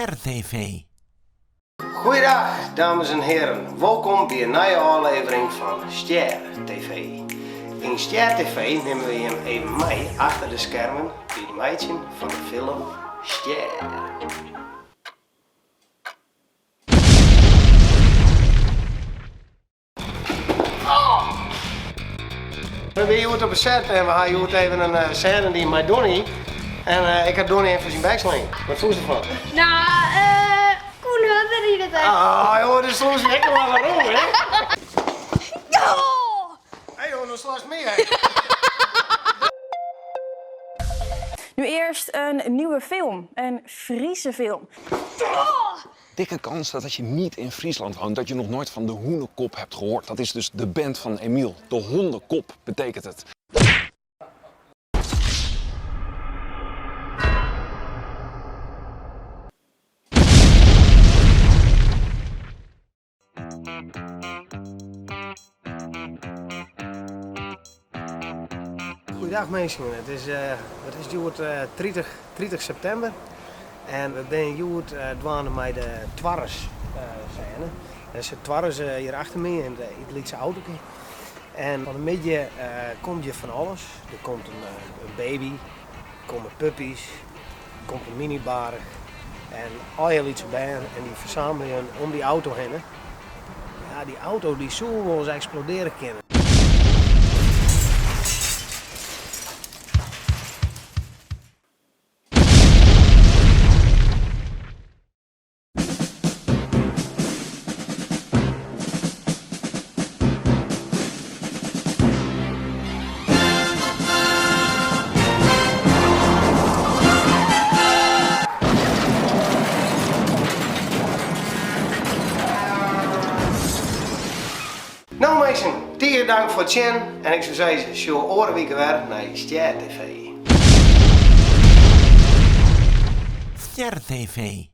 Ster TV. Goeiedag, dames en heren. Welkom bij een nieuwe aflevering van Ster TV. In Ster TV nemen we je even mee achter de schermen bij de meidje van de film Ster. We zijn hier op een set en we gaan hier even een scène die met Donnie. En ik heb Donnie even zijn bijsling. Wat voel je ervan? Nou, Koen had er niet het uit. Ah joh, dus soms lekker maar waarom, hè? Oh! Hé joh, dan slaat meer. Nu eerst een nieuwe film, een Friese film. Dikke kans dat als je niet in Friesland woont, dat je nog nooit van de Hoenekop hebt gehoord. Dat is dus de band van Emiel. De hondenkop betekent het. Goeiedag mensen, het is het 30 september en we zijn hier dwaan met de Twarres scène. Dus de Twarres hier achter me in het Lietse auto. En van de midden komt je van alles. Er komt een baby, er komen puppies, er komt een minibar en al je Lietse bijen en die verzamelen je om die auto heen. Ja, die auto die zou wel eens exploderen kunnen. Nou mensen, tegen dank voor het zien en ik zou zeggen, show oren weken weer naar Ster TV. Ster TV.